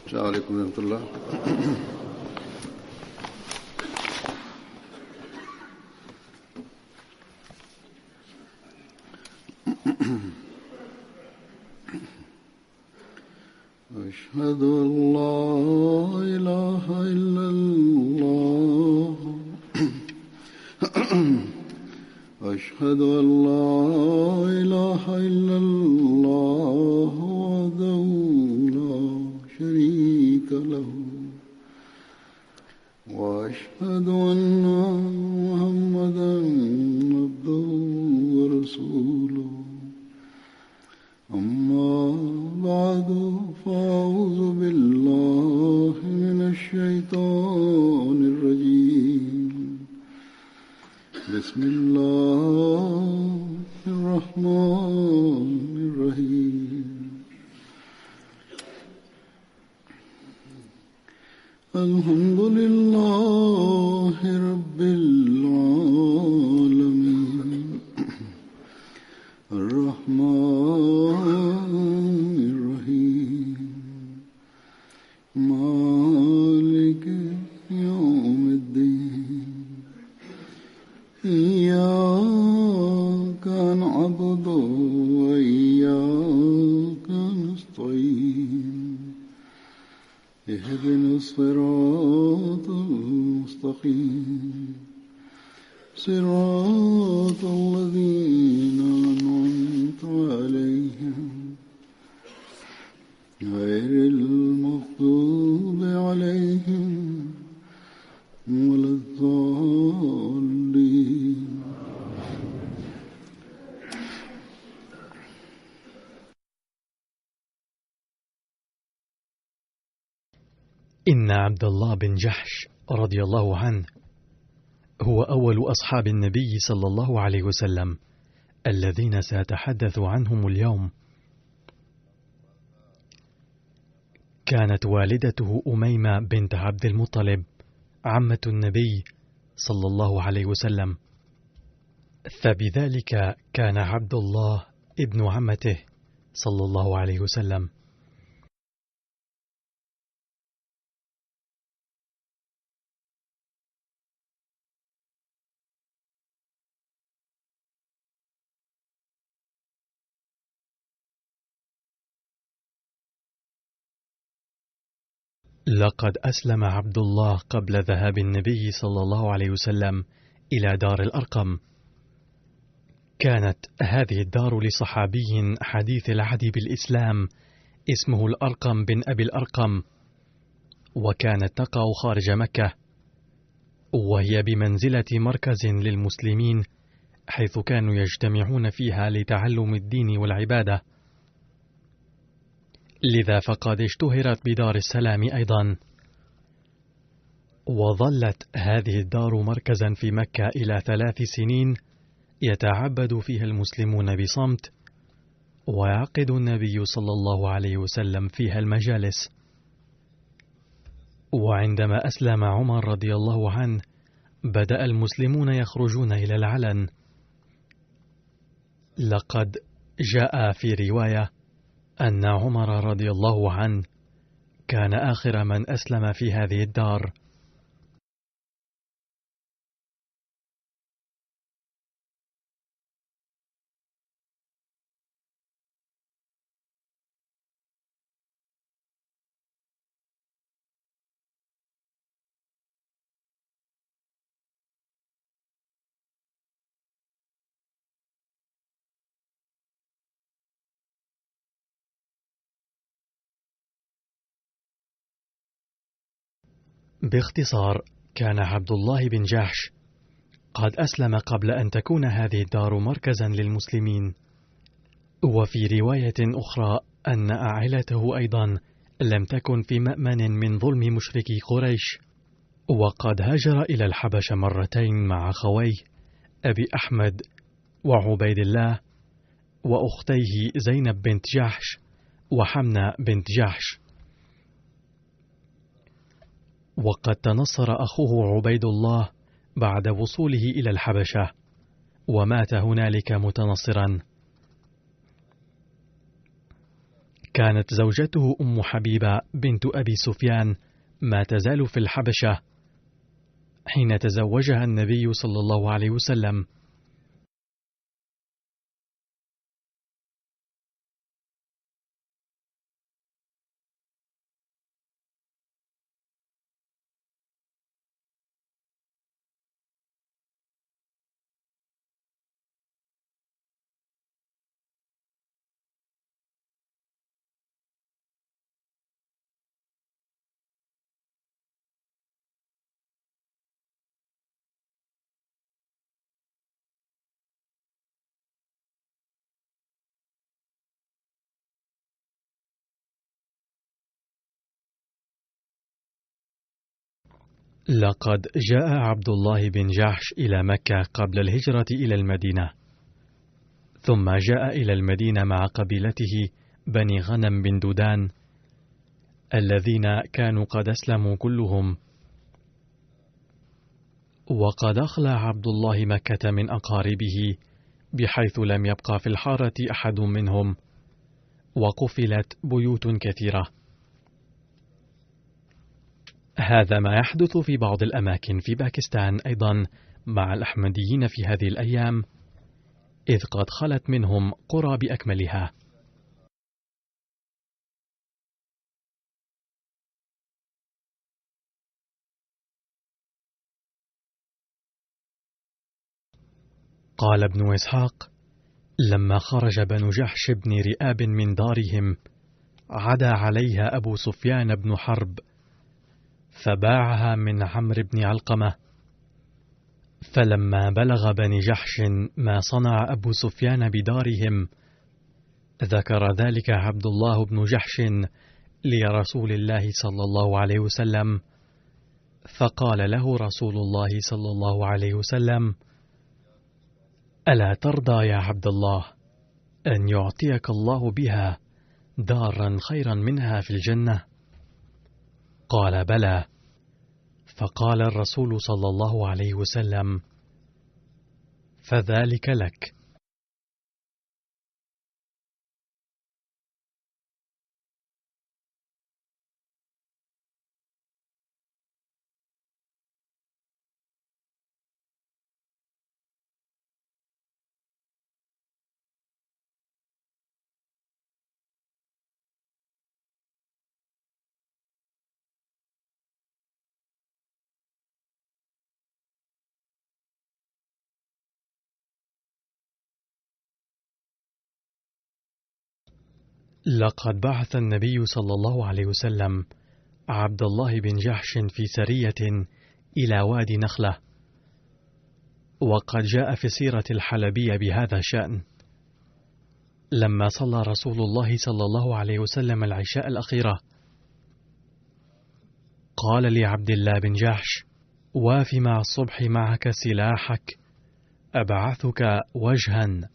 السلام عليكم ورحمة الله. أشهد أن لا إله إلا الله. أشهد أن لا إله إلا الله وحده لا شريك له. وأشهد أن محمدا عبده ورسوله. أما بعد فأعوذ بالله من الشيطان الرجيم. بسم الله الرحمن الرحيم. الحمد لله رب العالمين. الرحمن الرحيم. مالك يوم الدين. إياك نعبد وإياك نستعين. اهدنا الصراط المستقيم. صراط الذين أنعمت عليهم غير المغضوب عليهم ولا الضالين. إن عبد الله بن جحش رضي الله عنه هو أول أصحاب النبي صلى الله عليه وسلم الذين سأتحدث عنهم اليوم. كانت والدته أميمة بنت عبد المطلب عمة النبي صلى الله عليه وسلم، فبذلك كان عبد الله ابن عمته صلى الله عليه وسلم. لقد أسلم عبد الله قبل ذهاب النبي صلى الله عليه وسلم إلى دار الأرقم. كانت هذه الدار لصحابي حديث العهد بالإسلام اسمه الأرقم بن أبي الأرقم، وكانت تقع خارج مكة، وهي بمنزلة مركز للمسلمين حيث كانوا يجتمعون فيها لتعلم الدين والعبادة. لذا فقد اشتهرت بدار السلام أيضا. وظلت هذه الدار مركزا في مكة إلى 3 سنين يتعبد فيها المسلمون بصمت، ويعقد النبي صلى الله عليه وسلم فيها المجالس. وعندما أسلم عمر رضي الله عنه بدأ المسلمون يخرجون إلى العلن. لقد جاء في رواية أن عمر رضي الله عنه كان آخر من أسلم في هذه الدار. باختصار، كان عبد الله بن جحش قد أسلم قبل أن تكون هذه الدار مركزا للمسلمين. وفي رواية أخرى أن عائلته أيضا لم تكن في مأمن من ظلم مشركي قريش، وقد هاجر إلى الحبشة مرتين مع خويه أبي أحمد وعبيد الله وأختيه زينب بنت جحش وحمنة بنت جحش. وقد تنصر أخوه عبيد الله بعد وصوله إلى الحبشة، ومات هنالك متنصرا. كانت زوجته أم حبيبة بنت أبي سفيان ما تزال في الحبشة حين تزوجها النبي صلى الله عليه وسلم. لقد جاء عبد الله بن جحش إلى مكة قبل الهجرة إلى المدينة، ثم جاء إلى المدينة مع قبيلته بني غنم بن دودان الذين كانوا قد أسلموا كلهم. وقد أخلى عبد الله مكة من أقاربه بحيث لم يبقى في الحارة أحد منهم، وقفلت بيوت كثيرة. هذا ما يحدث في بعض الأماكن في باكستان أيضا مع الأحمديين في هذه الأيام، إذ قد خلت منهم قرى بأكملها. قال ابن إسحاق: لما خرج بنو جحش بن رئاب من دارهم عدا عليها أبو سفيان بن حرب فباعها من عمرو بن علقمة. فلما بلغ بني جحش ما صنع أبو سفيان بدارهم ذكر ذلك عبد الله بن جحش لرسول الله صلى الله عليه وسلم، فقال له رسول الله صلى الله عليه وسلم: ألا ترضى يا عبد الله أن يعطيك الله بها دارا خيرا منها في الجنة؟ قال: بلى. فقال الرسول صلى الله عليه وسلم: فذلك لك. لقد بعث النبي صلى الله عليه وسلم عبد الله بن جحش في سرية إلى وادي نخلة، وقد جاء في سيرة الحلبية بهذا الشأن. لما صلى رسول الله صلى الله عليه وسلم العشاء الأخيرة قال لعبد الله بن جحش: واف مع الصبح معك سلاحك أبعثك وجها.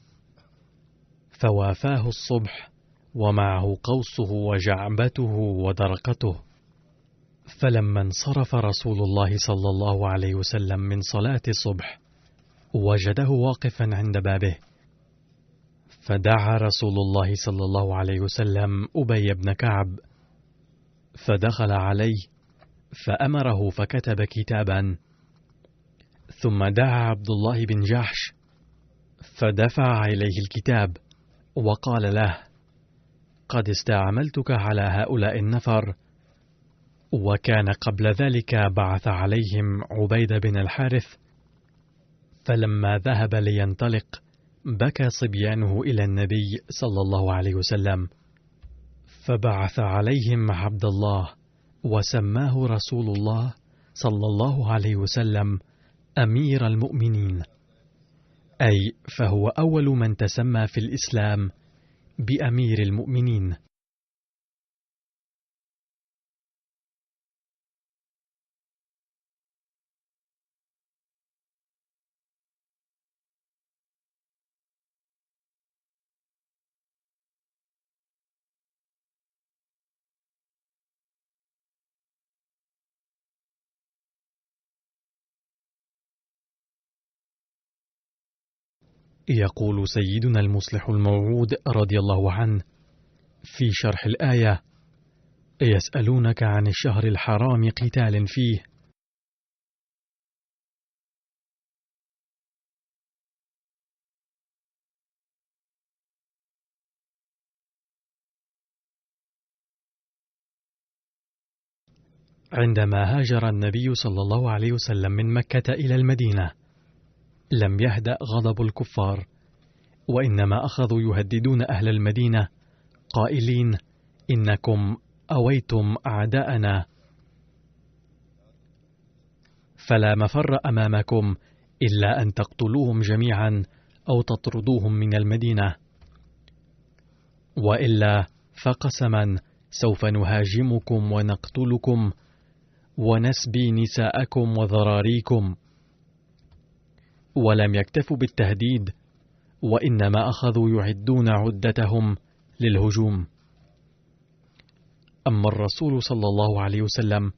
فوافاه الصبح ومعه قوسه وجعبته ودرقته. فلما انصرف رسول الله صلى الله عليه وسلم من صلاة الصبح وجده واقفا عند بابه، فدعا رسول الله صلى الله عليه وسلم أبي بن كعب، فدخل عليه فأمره فكتب كتابا، ثم دعا عبد الله بن جحش فدفع إليه الكتاب وقال له: قد استعملتك على هؤلاء النفر. وكان قبل ذلك بعث عليهم عبيد بن الحارث، فلما ذهب لينطلق بكى صبيانه إلى النبي صلى الله عليه وسلم، فبعث عليهم عبد الله وسماه رسول الله صلى الله عليه وسلم أمير المؤمنين، أي فهو أول من تسمى في الإسلام بأمير المؤمنين. يقول سيدنا المصلح الموعود رضي الله عنه: في شرح الآية: يسألونك عن الشهر الحرام قتال فيه. عندما هاجر النبي صلى الله عليه وسلم من مكة إلى المدينة لم يهدأ غضب الكفار، وإنما أخذوا يهددون أهل المدينة قائلين: إنكم أويتم أعداءنا، فلا مفر أمامكم إلا أن تقتلوهم جميعا أو تطردوهم من المدينة، وإلا فقسما سوف نهاجمكم ونقتلكم ونسبي نساءكم وذراريكم. ولم يكتفوا بالتهديد، وإنما أخذوا يعدون عدتهم للهجوم. أما الرسول صلى الله عليه وسلم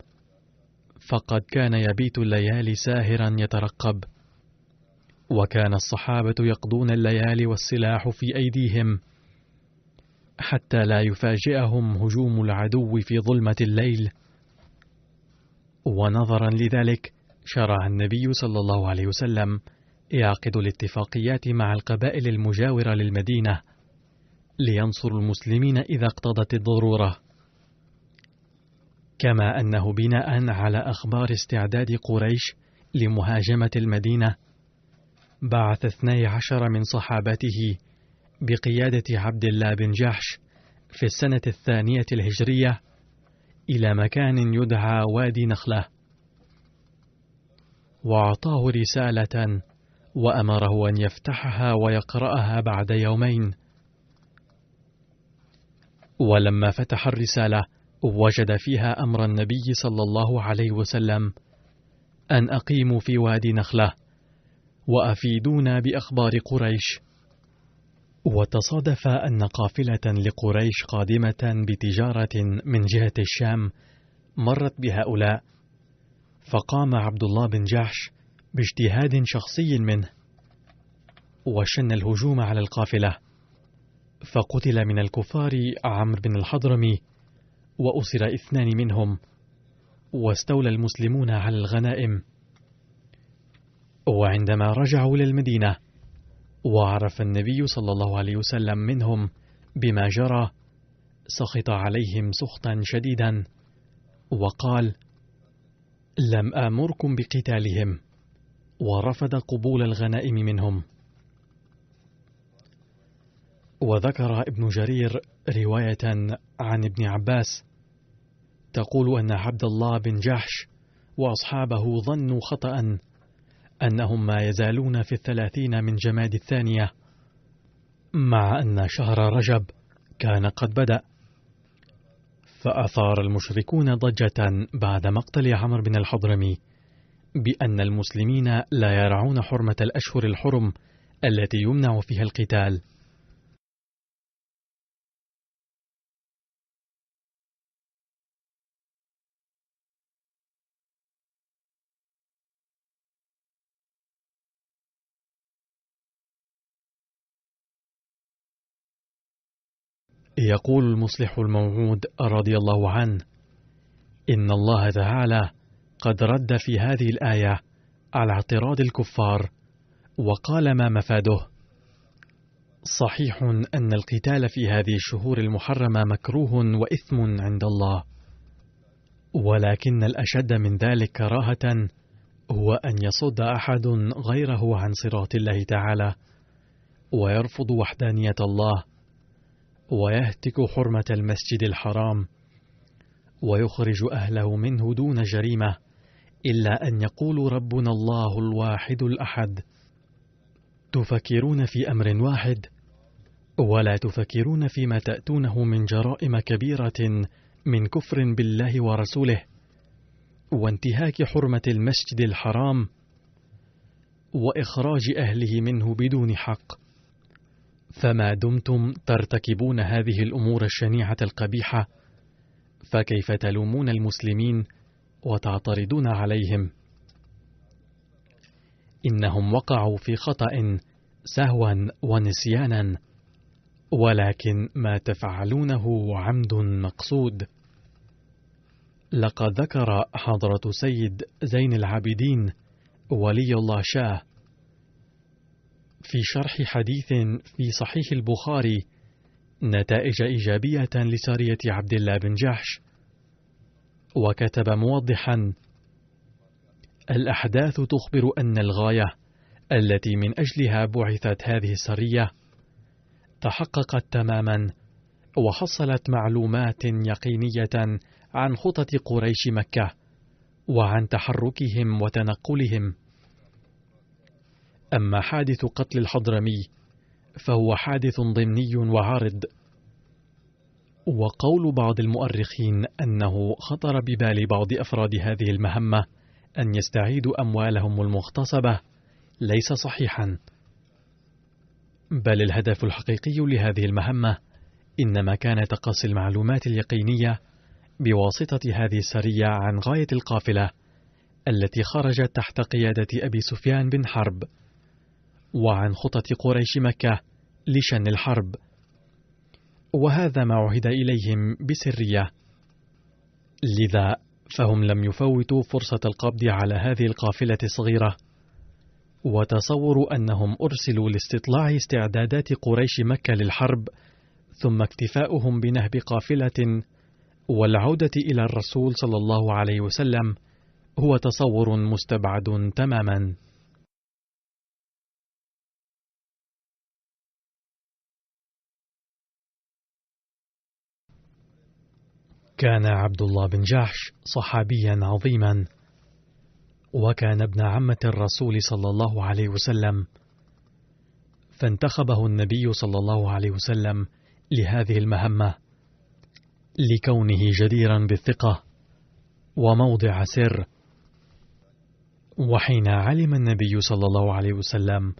فقد كان يبيت الليالي ساهرا يترقب، وكان الصحابة يقضون الليالي والسلاح في أيديهم حتى لا يفاجئهم هجوم العدو في ظلمة الليل. ونظرا لذلك شرع النبي صلى الله عليه وسلم يعقد الاتفاقيات مع القبائل المجاورة للمدينة لينصر المسلمين إذا اقتضت الضرورة، كما أنه بناء على أخبار استعداد قريش لمهاجمة المدينة بعث 12 من صحابته بقيادة عبد الله بن جحش في السنة 2 الهجرية إلى مكان يدعى وادي نخلة، وأعطاه رسالة وأمره أن يفتحها ويقرأها بعد يومين. ولما فتح الرسالة وجد فيها أمر النبي صلى الله عليه وسلم أن أقيموا في وادي نخلة وأفيدونا بأخبار قريش. وتصادف أن قافلة لقريش قادمة بتجارة من جهة الشام مرت بهؤلاء، فقام عبد الله بن جحش باجتهاد شخصي منه وشن الهجوم على القافلة، فقتل من الكفار عمرو بن الحضرمي وأسر 2 منهم، واستولى المسلمون على الغنائم. وعندما رجعوا للمدينة وعرف النبي صلى الله عليه وسلم منهم بما جرى سخط عليهم سخطا شديدا وقال: لم آمركم بقتالهم، ورفض قبول الغنائم منهم. وذكر ابن جرير رواية عن ابن عباس تقول أن عبد الله بن جحش وأصحابه ظنوا خطأ أنهم ما يزالون في 30 من جماد الثانية، مع أن شهر رجب كان قد بدأ. فأثار المشركون ضجة بعد مقتل عمرو بن الحضرمي بأن المسلمين لا يرعون حرمة الأشهر الحرم التي يمنع فيها القتال. يقول المصلح الموعود رضي الله عنه: إن الله تعالى قد رد في هذه الآية على اعتراض الكفار وقال ما مفاده. صحيح أن القتال في هذه الشهور المحرمة مكروه وإثم عند الله، ولكن الأشد من ذلك كراهة هو أن يصد أحد غيره عن صراط الله تعالى ويرفض وحدانية الله ويهتك حرمة المسجد الحرام ويخرج أهله منه دون جريمة إلا أن يقولوا ربنا الله الواحد الأحد. تفكرون في أمر واحد ولا تفكرون فيما تأتونه من جرائم كبيرة من كفر بالله ورسوله وانتهاك حرمة المسجد الحرام وإخراج أهله منه بدون حق. فما دمتم ترتكبون هذه الأمور الشنيعة القبيحة فكيف تلومون المسلمين وتعترضون عليهم؟ إنهم وقعوا في خطأ سهوا ونسيانا، ولكن ما تفعلونه عمد مقصود. لقد ذكر حضرة سيد زين العابدين ولي الله شاه في شرح حديث في صحيح البخاري نتائج إيجابية لسرية عبد الله بن جحش، وكتب موضحا: الأحداث تخبر أن الغاية التي من أجلها بعثت هذه السرية تحققت تماما، وحصلت معلومات يقينية عن خطط قريش مكة وعن تحركهم وتنقلهم. أما حادث قتل الحضرمي فهو حادث ضمني وعارض، وقول بعض المؤرخين أنه خطر ببال بعض أفراد هذه المهمة أن يستعيدوا أموالهم المغتصبة ليس صحيحا، بل الهدف الحقيقي لهذه المهمة إنما كان تقصي المعلومات اليقينية بواسطة هذه السرية عن غاية القافلة التي خرجت تحت قيادة أبي سفيان بن حرب، وعن خطط قريش مكة لشن الحرب، وهذا ما عهد إليهم بسرية. لذا فهم لم يفوتوا فرصة القبض على هذه القافلة الصغيرة، وتصوروا أنهم أرسلوا لاستطلاع استعدادات قريش مكة للحرب، ثم اكتفاؤهم بنهب قافلة والعودة إلى الرسول صلى الله عليه وسلم هو تصور مستبعد تماما. كان عبد الله بن جحش صحابيا عظيما، وكان ابن عمة الرسول صلى الله عليه وسلم، فانتخبه النبي صلى الله عليه وسلم لهذه المهمة لكونه جديرا بالثقة وموضع سر. وحين علم النبي صلى الله عليه وسلم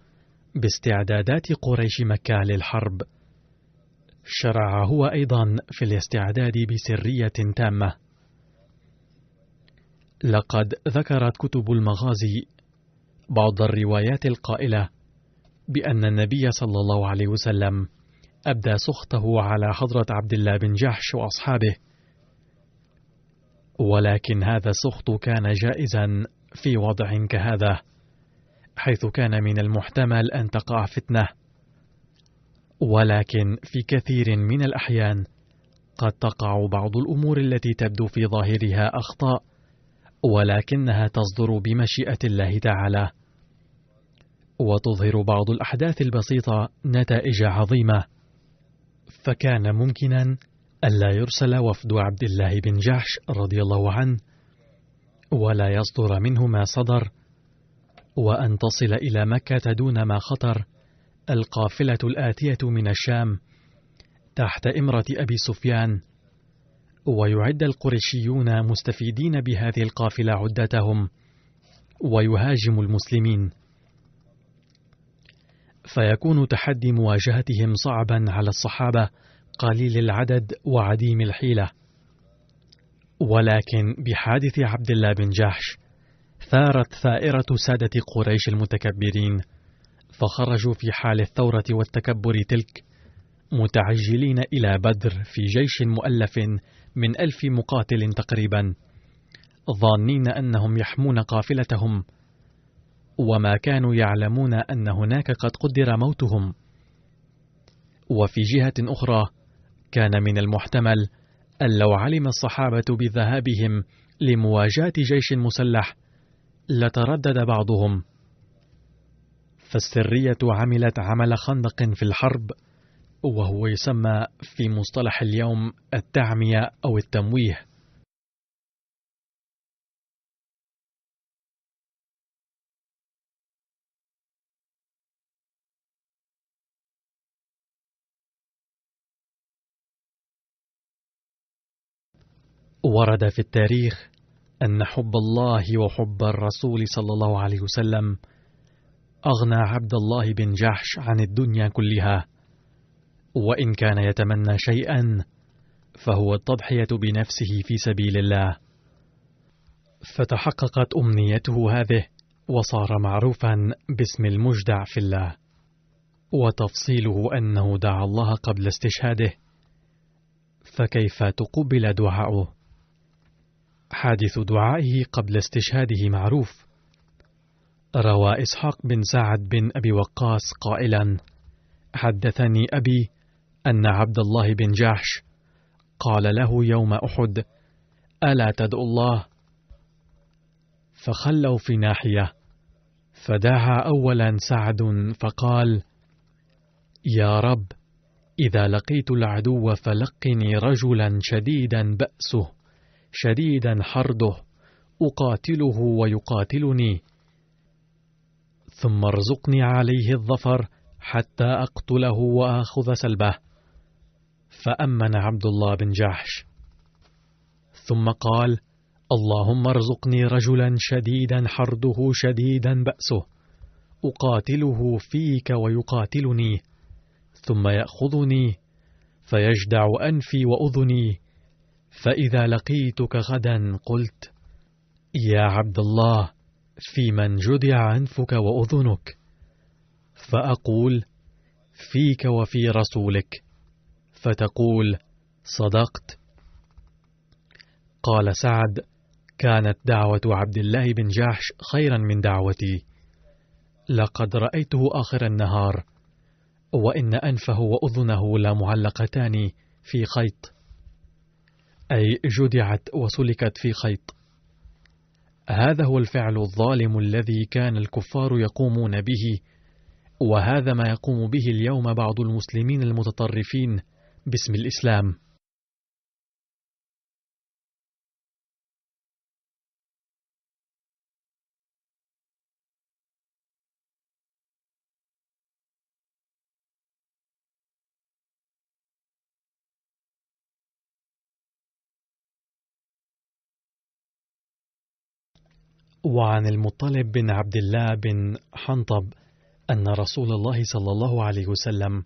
باستعدادات قريش مكة للحرب، شرع هو أيضا في الاستعداد بسرية تامة. لقد ذكرت كتب المغازي بعض الروايات القائلة بأن النبي صلى الله عليه وسلم أبدى سخطه على حضرة عبد الله بن جحش وأصحابه، ولكن هذا السخط كان جائزا في وضع كهذا، حيث كان من المحتمل أن تقع فتنة، ولكن في كثير من الأحيان قد تقع بعض الأمور التي تبدو في ظاهرها أخطاء، ولكنها تصدر بمشيئة الله تعالى، وتظهر بعض الأحداث البسيطة نتائج عظيمة. فكان ممكنا ألا يرسل وفد عبد الله بن جحش رضي الله عنه ولا يصدر منه ما صدر، وأن تصل إلى مكة دون ما خطر القافلة الآتية من الشام تحت إمرة أبي سفيان، ويعد القريشيون مستفيدين بهذه القافلة عدتهم ويهاجم المسلمين، فيكون تحدي مواجهتهم صعبا على الصحابة قليل العدد وعديم الحيلة. ولكن بحادث عبد الله بن جحش ثارت ثائرة سادة قريش المتكبرين، فخرجوا في حال الثورة والتكبر تلك متعجلين إلى بدر في جيش مؤلف من 1000 مقاتل تقريبا، ظانين أنهم يحمون قافلتهم، وما كانوا يعلمون أن هناك قد قدر موتهم. وفي جهة أخرى كان من المحتمل أن لو علم الصحابة بذهابهم لمواجهة جيش مسلح لتردد بعضهم، فالسرية عملت عمل خندق في الحرب، وهو يسمى في مصطلح اليوم التعمية أو التمويه. ورد في التاريخ أن حب الله وحب الرسول صلى الله عليه وسلم أغنى عبد الله بن جحش عن الدنيا كلها، وإن كان يتمنى شيئا فهو التضحية بنفسه في سبيل الله، فتحققت أمنيته هذه وصار معروفا باسم المجدع في الله. وتفصيله أنه دعا الله قبل استشهاده، فكيف تقبل دعاؤه؟ حادث دعائه قبل استشهاده معروف. روى إسحاق بن سعد بن أبي وقاص قائلا: حدثني أبي أن عبد الله بن جحش قال له يوم أحد: ألا تدعو الله؟ فخلوا في ناحية، فدعا أولا سعد فقال: يا رب، إذا لقيت العدو فلقني رجلا شديدا بأسه شديدا حرده أقاتله ويقاتلني، ثم ارزقني عليه الظفر حتى أقتله وآخذ سلبه. فأمن عبد الله بن جحش، ثم قال: اللهم ارزقني رجلا شديدا حرده شديدا بأسه أقاتله فيك ويقاتلني، ثم يأخذني فيجدع أنفي وأذني، فإذا لقيتك غدا قلت: يا عبد الله، في من جدع أنفك وأذنك؟ فأقول: فيك وفي رسولك، فتقول: صدقت. قال سعد: كانت دعوة عبد الله بن جحش خيرا من دعوتي، لقد رأيته آخر النهار، وإن أنفه وأذنه لمعلقتان في خيط، أي جدعت وسلكت في خيط. هذا هو الفعل الظالم الذي كان الكفار يقومون به، وهذا ما يقوم به اليوم بعض المسلمين المتطرفين باسم الإسلام. وعن المطلب بن عبد الله بن حنطب أن رسول الله صلى الله عليه وسلم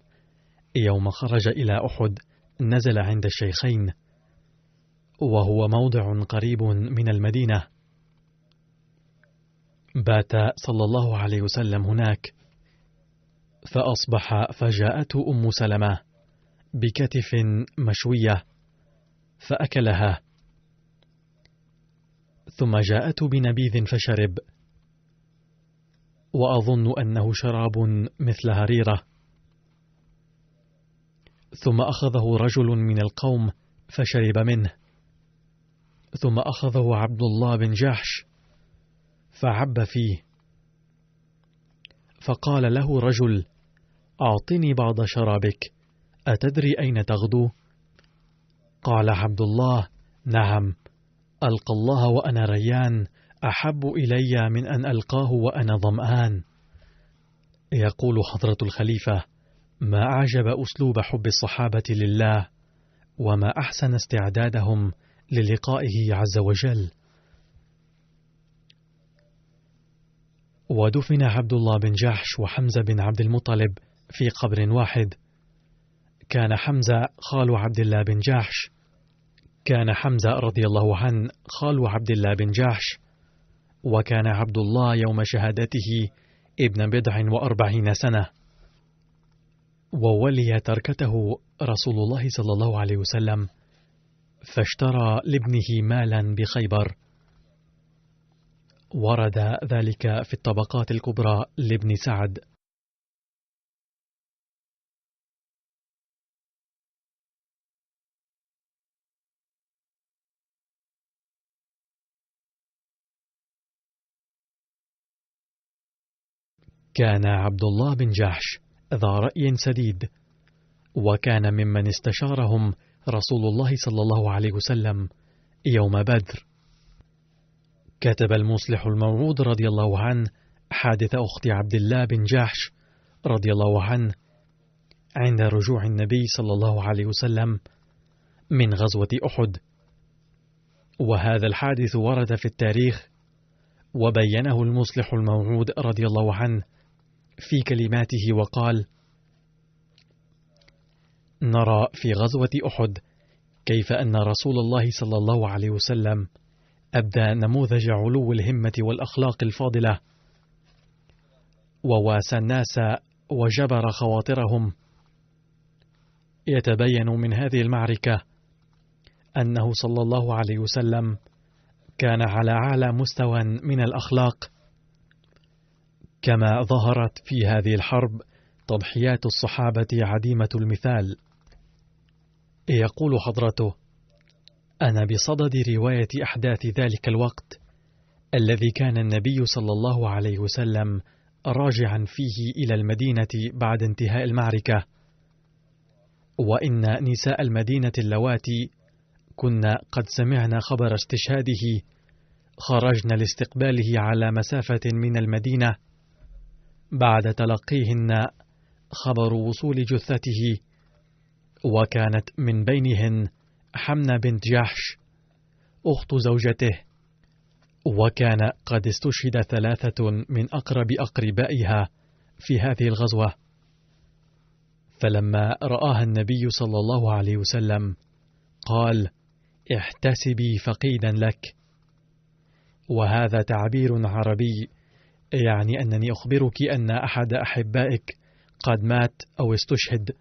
يوم خرج إلى أحد نزل عند الشيخين، وهو موضع قريب من المدينة. بات صلى الله عليه وسلم هناك، فأصبح فجاءته أم سلمة بكتف مشوية فأكلها، ثم جاءته بنبيذ فشرب، وأظن أنه شراب مثل هريرة، ثم أخذه رجل من القوم فشرب منه، ثم أخذه عبد الله بن جحش فعب فيه، فقال له رجل: أعطني بعض شرابك، أتدري أين تغدو؟ قال عبد الله: نعم، ألقى الله وأنا ريان أحب إلي من أن ألقاه وأنا ظمآن. يقول حضرة الخليفة: ما أعجب أسلوب حب الصحابة لله، وما أحسن استعدادهم للقائه عز وجل. ودفن عبد الله بن جحش وحمزة بن عبد المطلب في قبر واحد. كان حمزة خال عبد الله بن جحش، كان حمزة رضي الله عنه خال عبد الله بن جحش، وكان عبد الله يوم شهادته ابن 40 سنة، وولي تركته رسول الله صلى الله عليه وسلم، فاشترى لابنه مالا بخيبر. ورد ذلك في الطبقات الكبرى لابن سعد. كان عبد الله بن جحش ذا رأي سديد، وكان ممن استشارهم رسول الله صلى الله عليه وسلم يوم بدر. كتب المصلح الموعود رضي الله عنه حادث أخت عبد الله بن جحش رضي الله عنه عند رجوع النبي صلى الله عليه وسلم من غزوة أحد، وهذا الحادث ورد في التاريخ، وبينه المصلح الموعود رضي الله عنه في كلماته وقال: نرى في غزوة أحد كيف أن رسول الله صلى الله عليه وسلم أبدى نموذج علو الهمة والأخلاق الفاضلة، وواسى الناس وجبر خواطرهم. يتبين من هذه المعركة أنه صلى الله عليه وسلم كان على أعلى مستوى من الأخلاق، كما ظهرت في هذه الحرب تضحيات الصحابة عديمة المثال. يقول حضرته: أنا بصدد رواية أحداث ذلك الوقت الذي كان النبي صلى الله عليه وسلم راجعا فيه إلى المدينة بعد انتهاء المعركة، وإن نساء المدينة اللواتي كنا قد سمعنا خبر استشهاده خرجنا لاستقباله على مسافة من المدينة بعد تلقيهن خبر وصول جثته، وكانت من بينهن حمنة بنت جحش أخت زوجته، وكان قد استشهد 3 من أقرب أقربائها في هذه الغزوة. فلما رآها النبي صلى الله عليه وسلم قال: احتسبي فقيدا لك. وهذا تعبير عربي يعني أنني أخبرك أن أحد أحبائك قد مات أو استشهد.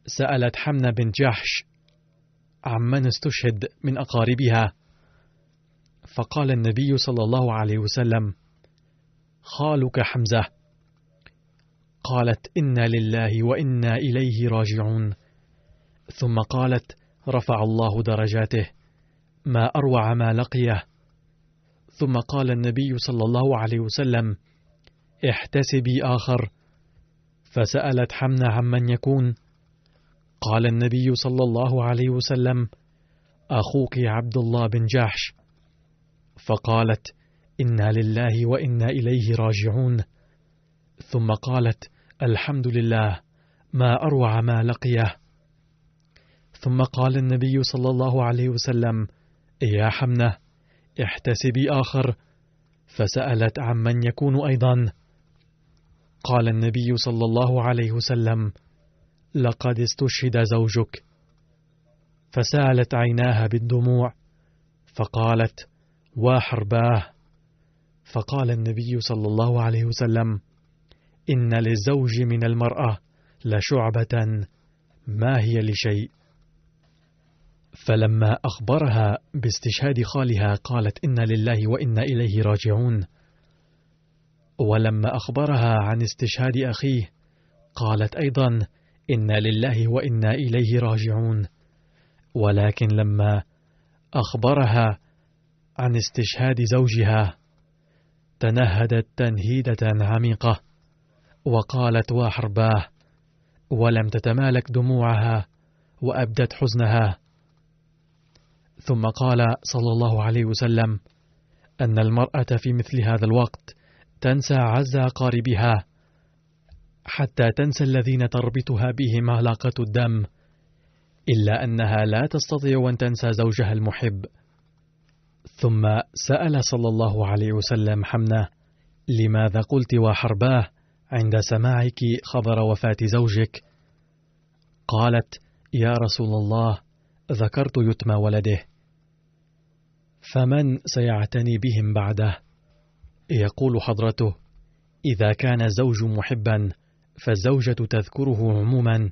سألت حمنة بنت جحش عمن استشهد من أقاربها، فقال النبي صلى الله عليه وسلم: خالك حمزة. قالت: إنا لله وإنا إليه راجعون. ثم قالت: رفع الله درجاته، ما أروع ما لقيه. ثم قال النبي صلى الله عليه وسلم: احتسبي آخر. فسألت حمنة عمن يكون. قال النبي صلى الله عليه وسلم: أخوك عبد الله بن جحش. فقالت: إنا لله وإنا إليه راجعون. ثم قالت: الحمد لله، ما أروع ما لقيه. ثم قال النبي صلى الله عليه وسلم: يا حمنة احتسبي آخر. فسألت عمن يكون أيضا. قال النبي صلى الله عليه وسلم: لقد استشهد زوجك. فسالت عيناها بالدموع، فقالت: وحرباه. فقال النبي صلى الله عليه وسلم: إن للزوج من المرأة لشعبة ما هي لشيء. فلما أخبرها باستشهاد خالها قالت: إنا لله وإنا إليه راجعون. ولما أخبرها عن استشهاد أخيه قالت أيضا: إنا لله وإنا إليه راجعون. ولكن لما أخبرها عن استشهاد زوجها تنهدت تنهيدة عميقة وقالت: وحرباه، ولم تتمالك دموعها وأبدت حزنها. ثم قال صلى الله عليه وسلم أن المرأة في مثل هذا الوقت تنسى عز أقاربها حتى تنسى الذين تربطها بهم علاقة الدم، إلا أنها لا تستطيع أن تنسى زوجها المحب. ثم سأل صلى الله عليه وسلم حمنة: لماذا قلت وحرباه عند سماعك خبر وفاة زوجك؟ قالت: يا رسول الله، ذكرت يتم ولده، فمن سيعتني بهم بعده؟ يقول حضرته: إذا كان الزوج محبا فالزوجة تذكره عموما،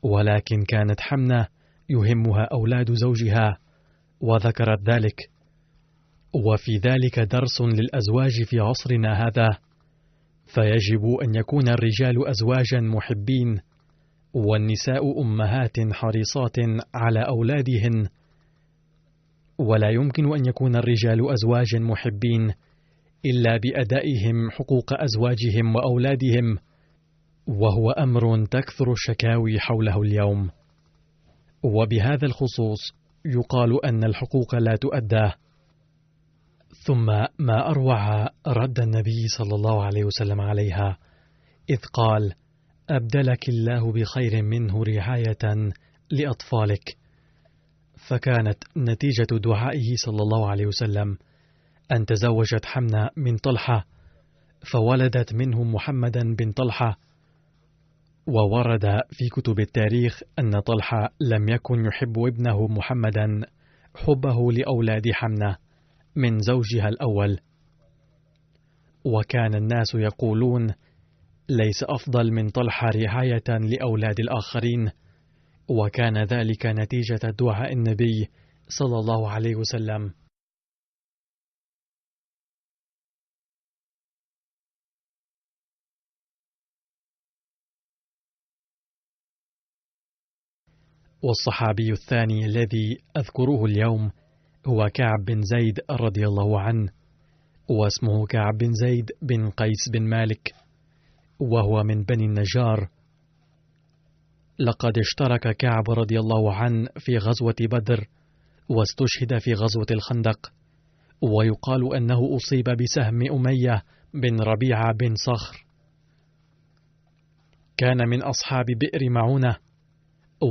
ولكن كانت حمنة يهمها أولاد زوجها وذكرت ذلك. وفي ذلك درس للأزواج في عصرنا هذا، فيجب أن يكون الرجال أزواجا محبين والنساء أمهات حريصات على أولادهن، ولا يمكن أن يكون الرجال أزواجا محبين إلا بأدائهم حقوق أزواجهم وأولادهم، وهو أمر تكثر الشكاوي حوله اليوم. وبهذا الخصوص يقال أن الحقوق لا تؤدى. ثم ما أروع رد النبي صلى الله عليه وسلم عليها إذ قال: أبدلك الله بخير منه رعاية لأطفالك. فكانت نتيجة دعائه صلى الله عليه وسلم أن تزوجت حمنة من طلحة، فولدت منه محمدا بن طلحة. وورد في كتب التاريخ أن طلحة لم يكن يحب ابنه محمدا حبه لأولاد حمنة من زوجها الأول. وكان الناس يقولون: ليس أفضل من طلحة رعاية لأولاد الآخرين، وكان ذلك نتيجة دعاء النبي صلى الله عليه وسلم. والصحابي الثاني الذي أذكره اليوم هو كعب بن زيد رضي الله عنه، واسمه كعب بن زيد بن قيس بن مالك، وهو من بني النجار. لقد اشترك كعب رضي الله عنه في غزوة بدر، واستشهد في غزوة الخندق، ويقال أنه أصيب بسهم أمية بن ربيعة بن صخر. كان من أصحاب بئر معونة،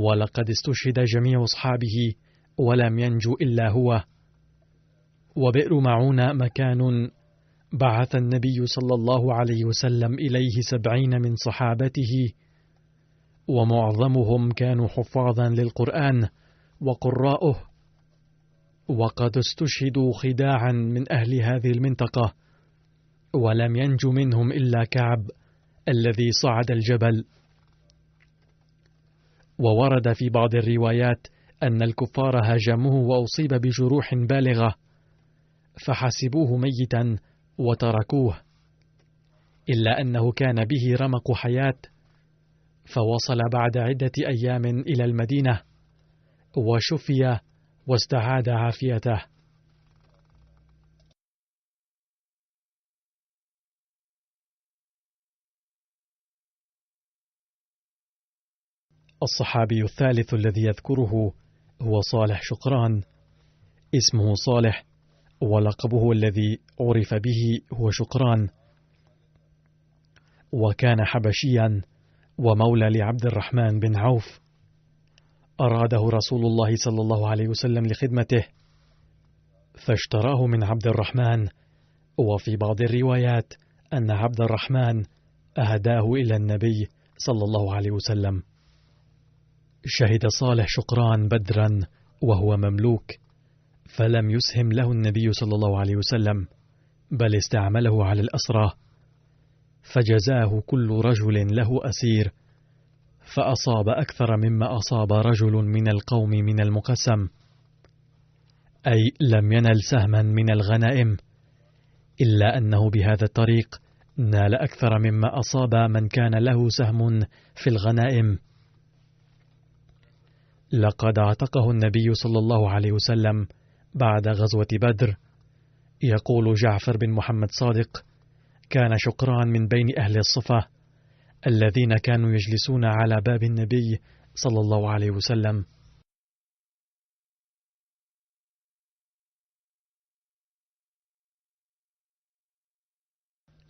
ولقد استشهد جميع أصحابه ولم ينجو إلا هو. وبئر معونة مكان بعث النبي صلى الله عليه وسلم إليه 70 من صحابته، ومعظمهم كانوا حفاظا للقرآن وقراؤه، وقد استشهدوا خداعا من أهل هذه المنطقة، ولم ينج منهم إلا كعب الذي صعد الجبل. وورد في بعض الروايات أن الكفار هاجموه وأصيب بجروح بالغة، فحسبوه ميتا وتركوه، إلا أنه كان به رمق حياة، فوصل بعد عدة أيام إلى المدينة وشفي واستعاد عافيته. الصحابي الثالث الذي يذكره هو صالح شقران. اسمه صالح، ولقبه الذي عرف به هو شقران، وكان حبشيا ومولى لعبد الرحمن بن عوف. أراده رسول الله صلى الله عليه وسلم لخدمته، فاشتراه من عبد الرحمن. وفي بعض الروايات أن عبد الرحمن أهداه إلى النبي صلى الله عليه وسلم. شهد صالح شقران بدرا وهو مملوك، فلم يسهم له النبي صلى الله عليه وسلم، بل استعمله على الأسرى، فجزاه كل رجل له أسير، فأصاب أكثر مما أصاب رجل من القوم من المقسم، أي لم ينل سهما من الغنائم، إلا أنه بهذا الطريق نال أكثر مما أصاب من كان له سهم في الغنائم. لقد اعتقه النبي صلى الله عليه وسلم بعد غزوة بدر. يقول جعفر بن محمد صادق: كان شقران من بين أهل الصفة الذين كانوا يجلسون على باب النبي صلى الله عليه وسلم.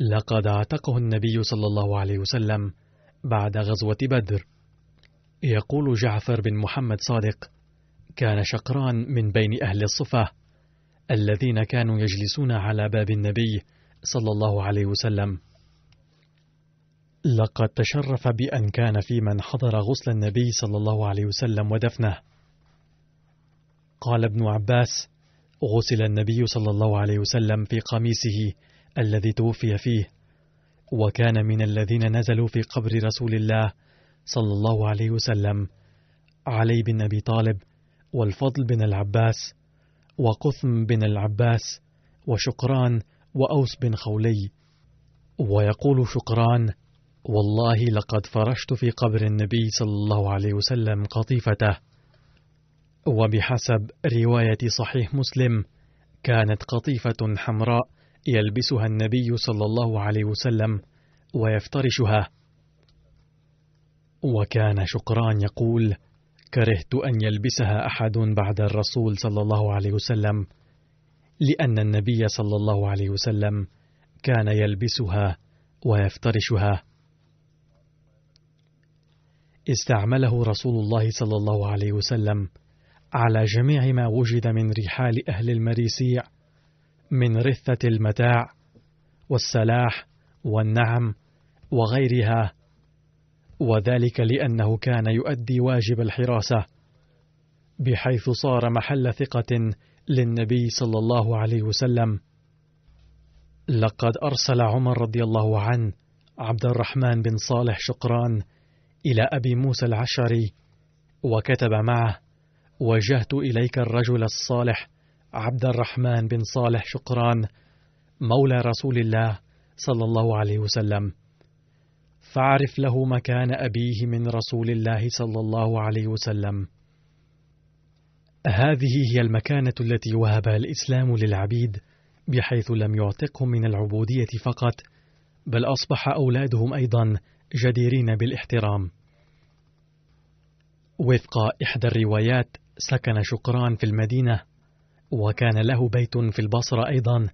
لقد اعتقه النبي صلى الله عليه وسلم بعد غزوة بدر. يقول جعفر بن محمد صادق: كان شقران من بين أهل الصفة الذين كانوا يجلسون على باب النبي صلى الله عليه وسلم. لقد تشرف بأن كان في من حضر غسل النبي صلى الله عليه وسلم ودفنه. قال ابن عباس: غسل النبي صلى الله عليه وسلم في قميصه الذي توفي فيه، وكان من الذين نزلوا في قبر رسول الله صلى الله عليه وسلم علي بن أبي طالب، والفضل بن العباس، وقثم بن العباس، وشقران، وأوس بن خولي. ويقول شقران: والله لقد فرشت في قبر النبي صلى الله عليه وسلم قطيفته. وبحسب رواية صحيح مسلم كانت قطيفة حمراء يلبسها النبي صلى الله عليه وسلم ويفترشها. وكان شقران يقول: كرهت أن يلبسها أحد بعد الرسول صلى الله عليه وسلم، لأن النبي صلى الله عليه وسلم كان يلبسها ويفترشها. استعمله رسول الله صلى الله عليه وسلم على جميع ما وجد من رحال أهل المريسيع من رثة المتاع والسلاح والنعم وغيرها، وذلك لأنه كان يؤدي واجب الحراسة، بحيث صار محل ثقة للنبي صلى الله عليه وسلم. لقد أرسل عمر رضي الله عنه عبد الرحمن بن صالح شقران إلى أبي موسى العشري وكتب معه: وجهت إليك الرجل الصالح عبد الرحمن بن صالح شقران مولى رسول الله صلى الله عليه وسلم، فاعرف له مكان أبيه من رسول الله صلى الله عليه وسلم. هذه هي المكانة التي وهبها الإسلام للعبيد، بحيث لم يعتقهم من العبودية فقط، بل أصبح أولادهم أيضا جديرين بالاحترام. وفق إحدى الروايات سكن شقران في المدينة، وكان له بيت في البصرة أيضا،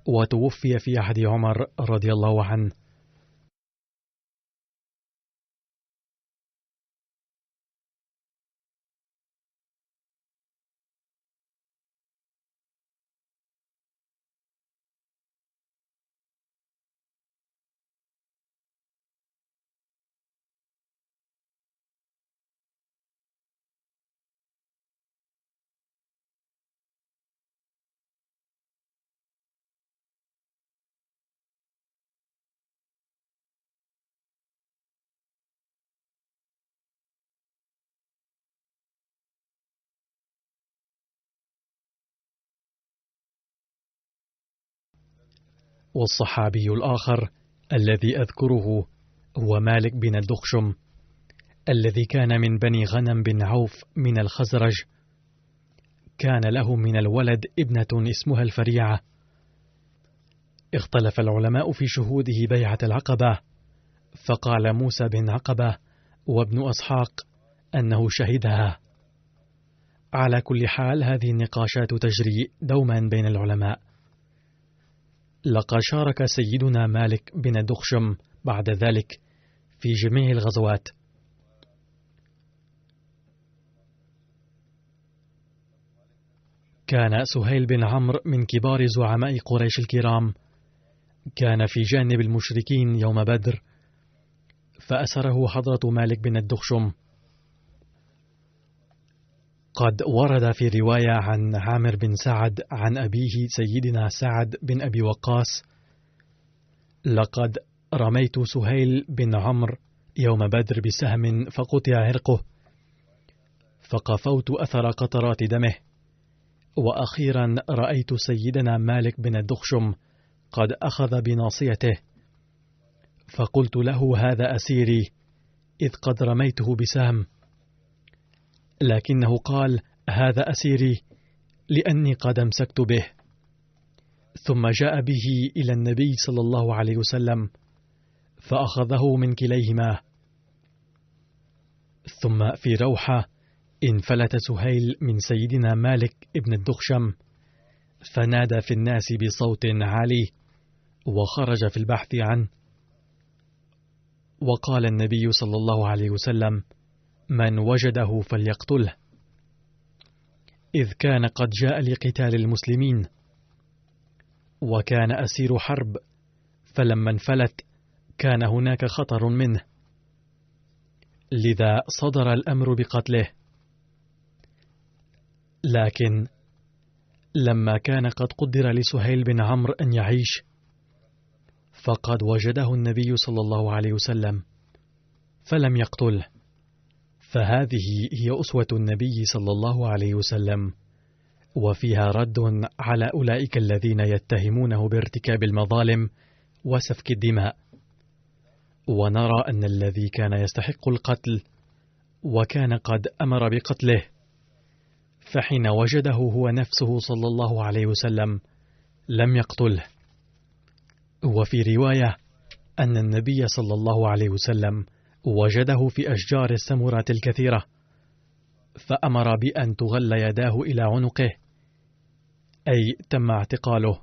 وتوفي في عهد عمر رضي الله عنه. والصحابي الآخر الذي أذكره هو مالك بن الدخشم، الذي كان من بني غنم بن عوف من الخزرج. كان له من الولد ابنة اسمها الفريعة. اختلف العلماء في شهوده بيعة العقبة، فقال موسى بن عقبة وابن أسحاق أنه شهدها. على كل حال، هذه النقاشات تجري دوما بين العلماء. لقد شارك سيدنا مالك بن الدخشم بعد ذلك في جميع الغزوات. كان سهيل بن عمرو من كبار زعماء قريش الكرام، كان في جانب المشركين يوم بدر، فأسره حضرة مالك بن الدخشم. قد ورد في رواية عن عامر بن سعد عن أبيه سيدنا سعد بن أبي وقاص: لقد رميت سهيل بن عمرو يوم بدر بسهم فقطع عرقه، فقفوت أثر قطرات دمه، وأخيرا رأيت سيدنا مالك بن الدخشم قد أخذ بناصيته، فقلت له: هذا أسيري، إذ قد رميته بسهم، لكنه قال: هذا أسيري، لأني قد أمسكت به. ثم جاء به إلى النبي صلى الله عليه وسلم، فأخذه من كليهما. ثم في روحة انفلت سهيل من سيدنا مالك ابن الدخشم، فنادى في الناس بصوت عالي، وخرج في البحث عنه. وقال النبي صلى الله عليه وسلم: من وجده فليقتله، إذ كان قد جاء لقتال المسلمين، وكان أسير حرب، فلما انفلت كان هناك خطر منه، لذا صدر الأمر بقتله. لكن لما كان قد قدر لسهيل بن عمرو أن يعيش، فقد وجده النبي صلى الله عليه وسلم فلم يقتله. فهذه هي أسوة النبي صلى الله عليه وسلم، وفيها رد على أولئك الذين يتهمونه بارتكاب المظالم وسفك الدماء. ونرى أن الذي كان يستحق القتل وكان قد أمر بقتله، فحين وجده هو نفسه صلى الله عليه وسلم لم يقتله. وفي رواية أن النبي صلى الله عليه وسلم وجده في أشجار السمرات الكثيرة، فأمر بأن تغل يداه إلى عنقه، أي تم اعتقاله.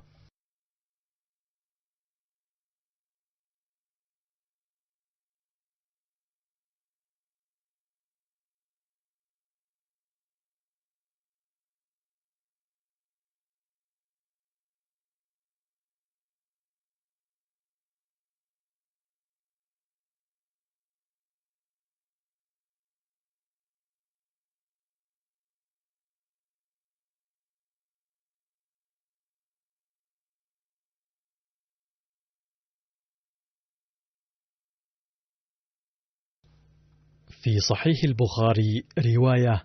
في صحيح البخاري رواية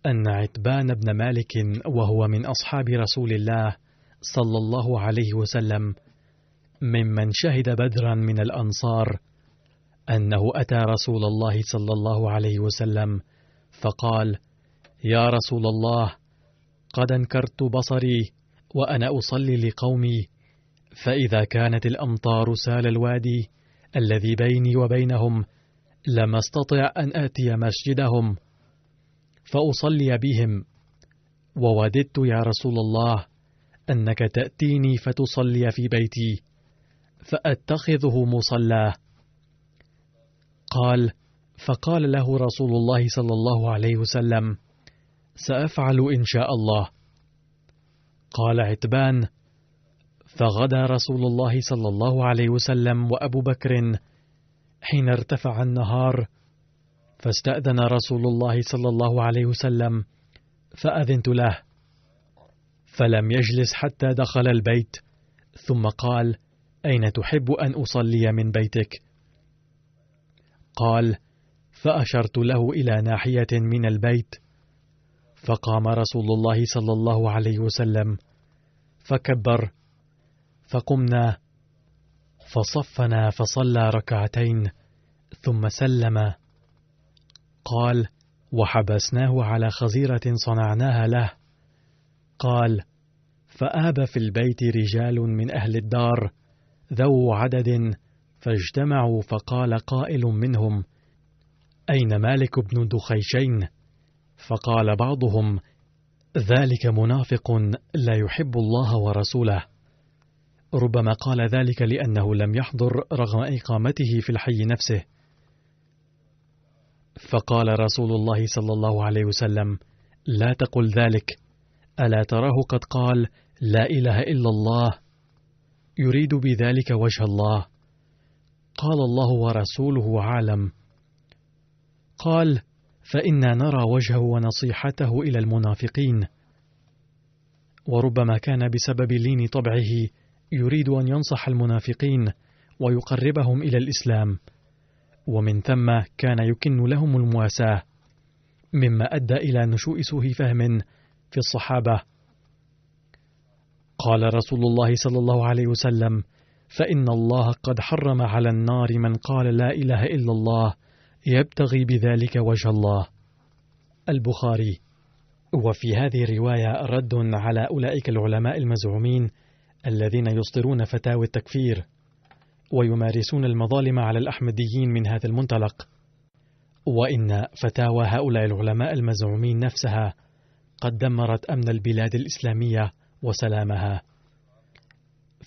أن عتبان بن مالك وهو من أصحاب رسول الله صلى الله عليه وسلم ممن شهد بدرا من الأنصار أنه أتى رسول الله صلى الله عليه وسلم فقال: يا رسول الله، قد انكرت بصري وأنا أصلي لقومي، فإذا كانت الأمطار سال الوادي الذي بيني وبينهم لم أستطع أن آتي مسجدهم فأصلي بهم، ووددت يا رسول الله أنك تأتيني فتصلي في بيتي فأتخذه مصلاه. قال: فقال له رسول الله صلى الله عليه وسلم: سأفعل إن شاء الله. قال عتبان: فغدا رسول الله صلى الله عليه وسلم وأبو بكر حين ارتفع النهار، فاستأذن رسول الله صلى الله عليه وسلم فأذنت له، فلم يجلس حتى دخل البيت، ثم قال: أين تحب أن أصلي من بيتك؟ قال: فأشرت له إلى ناحية من البيت، فقام رسول الله صلى الله عليه وسلم فكبر، فقمنا فصفنا فصلى ركعتين ثم سلم. قال: وحبسناه على خزيرة صنعناها له. قال: فآب في البيت رجال من أهل الدار ذو عدد، فاجتمعوا، فقال قائل منهم: أين مالك بن دخيشين؟ فقال بعضهم: ذلك منافق لا يحب الله ورسوله. ربما قال ذلك لأنه لم يحضر رغم إقامته في الحي نفسه. فقال رسول الله صلى الله عليه وسلم: لا تقل ذلك، ألا تراه قد قال لا إله إلا الله يريد بذلك وجه الله؟ قال: الله ورسوله عالم. قال: فإنا نرى وجهه ونصيحته إلى المنافقين. وربما كان بسبب لين طبعه يريد أن ينصح المنافقين ويقربهم إلى الإسلام، ومن ثم كان يكن لهم المواساة، مما أدى إلى نشوء سوء فهم في الصحابة. قال رسول الله صلى الله عليه وسلم: فإن الله قد حرم على النار من قال لا إله إلا الله يبتغي بذلك وجه الله. البخاري. وفي هذه الرواية رد على أولئك العلماء المزعومين الذين يصدرون فتاوى التكفير ويمارسون المظالم على الأحمديين من هذا المنطلق، وإن فتاوى هؤلاء العلماء المزعومين نفسها قد دمرت أمن البلاد الإسلامية وسلامها.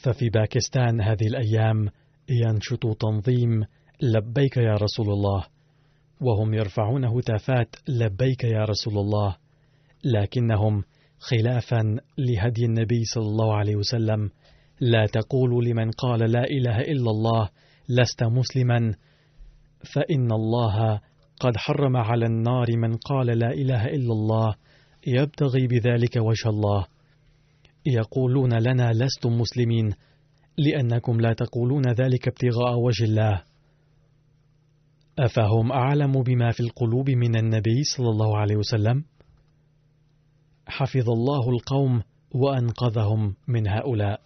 ففي باكستان هذه الأيام ينشط تنظيم لبيك يا رسول الله، وهم يرفعون هتافات لبيك يا رسول الله، لكنهم خلافا لهدي النبي صلى الله عليه وسلم لا تقولوا لمن قال لا إله إلا الله لست مسلما، فإن الله قد حرم على النار من قال لا إله إلا الله يبتغي بذلك وجه الله. يقولون لنا لستم مسلمين لأنكم لا تقولون ذلك ابتغاء وجه الله. أفهم أعلم بما في القلوب من النبي صلى الله عليه وسلم؟ حفظ الله القوم وأنقذهم من هؤلاء.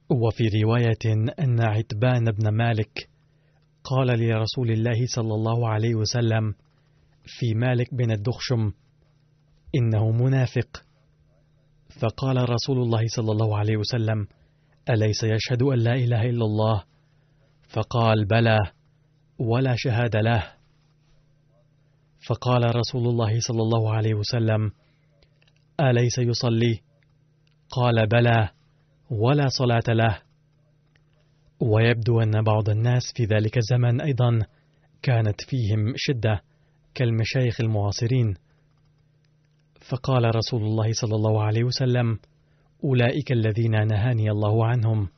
وفي رواية أن عتبان بن مالك قال لرسول الله صلى الله عليه وسلم في مالك بن الدخشم: إنه منافق. فقال رسول الله صلى الله عليه وسلم: أليس يشهد أن لا إله إلا الله؟ فقال: بلى، ولا شهاد له. فقال رسول الله صلى الله عليه وسلم: أليس يصلي؟ قال: بلى، ولا صلاة له. ويبدو أن بعض الناس في ذلك الزمن أيضا كانت فيهم شدة كالمشايخ المعاصرين. فقال رسول الله صلى الله عليه وسلم: أولئك الذين نهاني الله عنهم.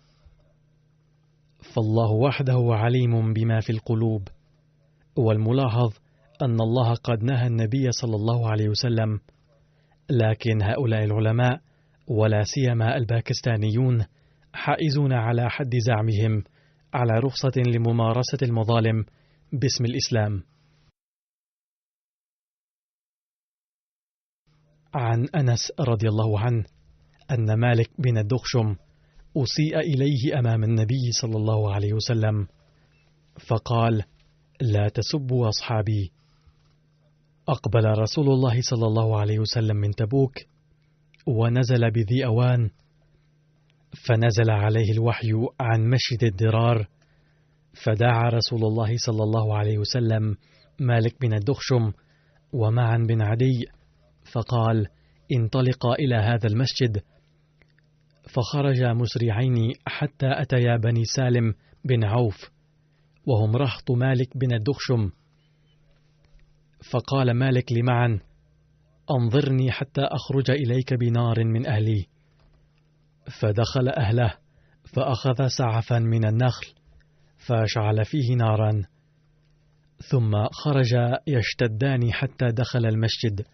فالله وحده عليم بما في القلوب. والملاحظ أن الله قد نهى النبي صلى الله عليه وسلم، لكن هؤلاء العلماء ولا سيما الباكستانيون حائزون على حد زعمهم على رخصة لممارسة المظالم باسم الإسلام. عن أنس رضي الله عنه أن مالك بن الدخشم أسيء إليه أمام النبي صلى الله عليه وسلم، فقال: لا تسبوا أصحابي. أقبل رسول الله صلى الله عليه وسلم من تبوك ونزل بذي أوان، فنزل عليه الوحي عن مشيد الضرار، فدعا رسول الله صلى الله عليه وسلم مالك بن الدخشم ومعا بن عدي، فقال: انطلقا إلى هذا المسجد. فخرجا مسرعين حتى أتيا بني سالم بن عوف وهم رهط مالك بن الدخشم، فقال مالك لمعن: أنظرني حتى أخرج إليك بنار من أهلي. فدخل أهله فأخذ سعفا من النخل فأشعل فيه نارا، ثم خرجا يشتدان حتى دخل المسجد،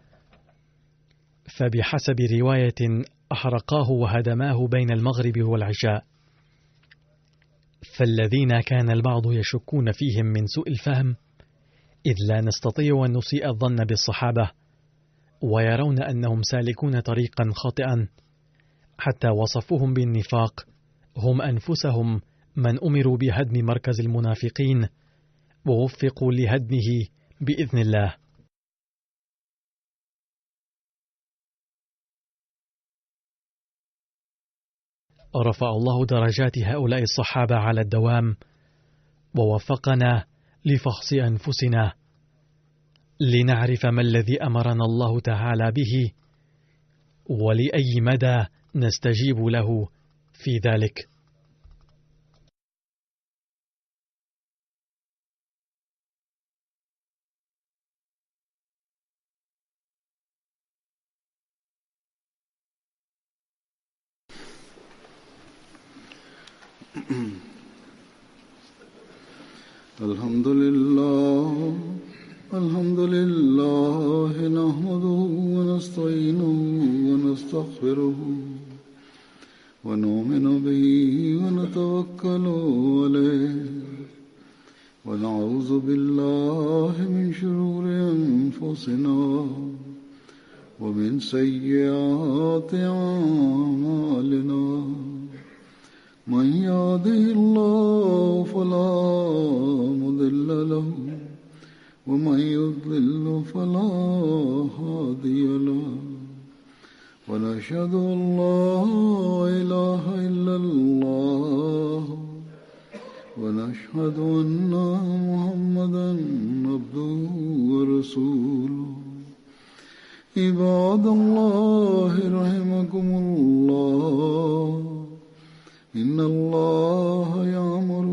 فبحسب رواية أحرقاه وهدماه بين المغرب والعشاء. فالذين كان البعض يشكون فيهم من سوء الفهم، إذ لا نستطيع أن نسيء الظن بالصحابة، ويرون أنهم سالكون طريقا خاطئا، حتى وصفوهم بالنفاق، هم أنفسهم من أمروا بهدم مركز المنافقين ووفقوا لهدمه بإذن الله. رفع الله درجات هؤلاء الصحابة على الدوام، ووفقنا لفحص أنفسنا لنعرف ما الذي أمرنا الله تعالى به، ولأي مدى نستجيب له في ذلك. الحمد لله نحمده ونستعينه ونستغفره ونؤمن به ونتوكل عليه ونعوذ بالله من شرور أنفسنا ومن سيئات أعمالنا. من يهده الله فلا مضل له ومن يضلل فلا هادي له، ونشهد أن لا إله إلا الله ونشهد أن محمدا عبده ورسوله. عباد الله رحمكم الله، إن الله يأمر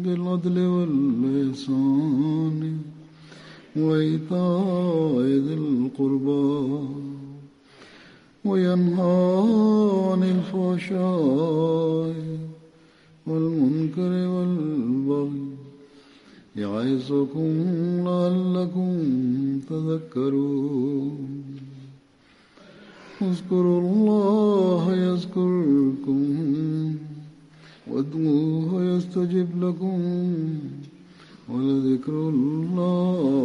بالعدل والإحسان وإيتاء ذي القربى وينهى عن الفحشاء والمنكر والبغي يعظكم لعلكم تذكرون. اذكروا الله يذكركم وادعوه يستجب لكم ولذكر الله